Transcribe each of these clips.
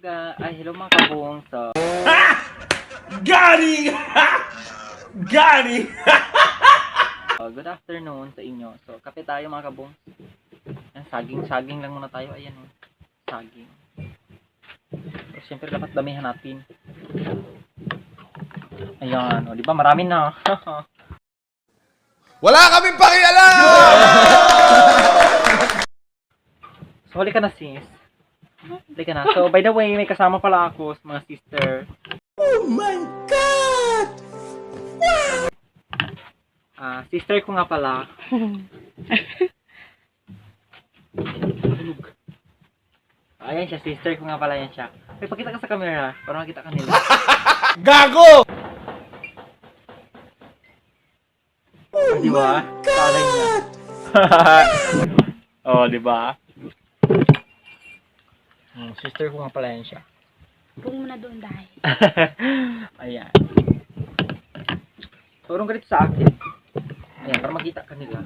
hello mga kabong. So, Gani! Gani! good afternoon sa inyo. So, kape tayo mga kabong. Saging lang muna tayo. Ayan oh. Saging. So, siyempre dapat damihan natin. Ayan, oh, di ba? Marami na. Wala kaming pakialam! So, huli ka na sis. Huli ka na. So, by the way, may kasama pala ako sa mga sister. Oh my God! Sister ko nga pala. Ayan siya, sister ko nga pala yan siya. Ay, pakita ka sa camera para makita ka nila. Gago! Oh, di ba? Kalay niya. Oh, di ba? Sister ko nga pala yan siya. Pung mo na doon dahil. Ayan. Turong ganito sa akin. Ayan, para makita ka nila.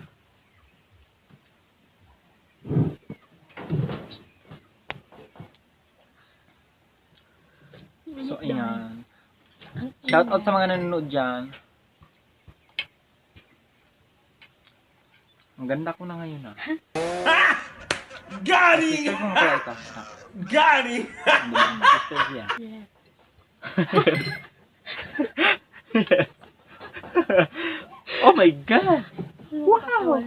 So, ayan. Shout out sa mga nanonood dyan. Ang ganda ko na ngayon ah. Gani! Sister ko nga pala ito. Gani! Sister siya. Yes. Oh my God! Wow!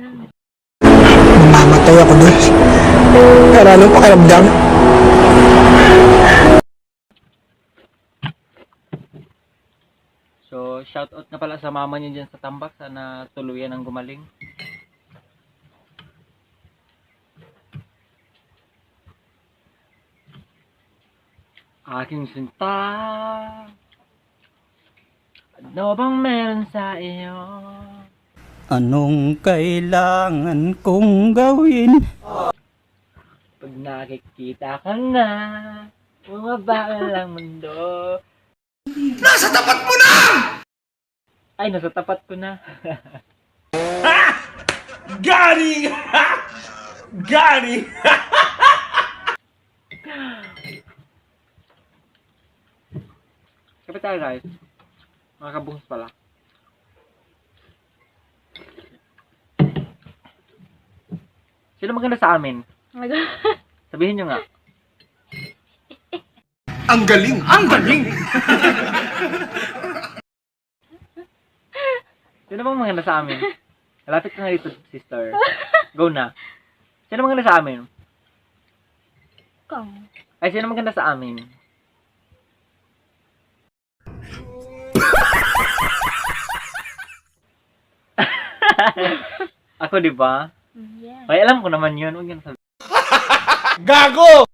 Mamatay ako doon. Pero anong pakiramdam? So, shout out na pala sa mama niyo dyan sa Tambak. Sana tuluyan ang gumaling. Aking sinta, ano bang meron sa iyo? Anong kailangan kong gawin? Pag nakikita ka na, bumaba lang mundo. Nasa tapat mo na! Ay, nasa tapat ko na. Gani! Gani! Kapit tayo guys. Mga kabungs pala. Sino maganda sa amin? Oh my God. Sabihin nyo nga. Ang galing! Ang galing! Sino bang maganda sa amin? Malapit ka nga dito, sister. Go na. Sino maganda sa amin? Kong. Ay, sino maganda sa amin? Ako, di ba? Yeah. Ay, alam ko naman yun. Huwag yun sabihin. Gago!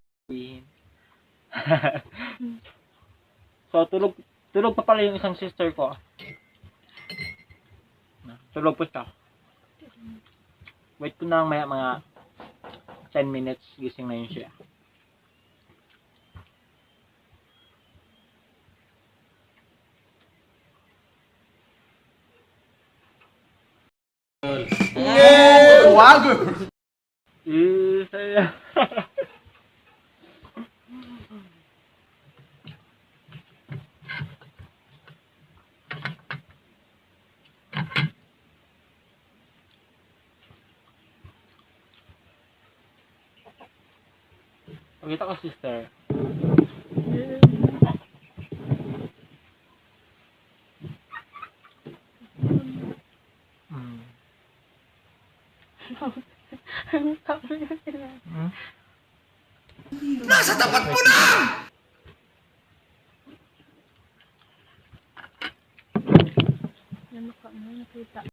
So, tulog pa pala yung isang sister ko. Tulog po siya. Wait ko na mga 10 minutes. Gising na yun siya. Wago! Saya. Pakita ko, sister. Nasa tapat mo na! Yung mukha mo nakita.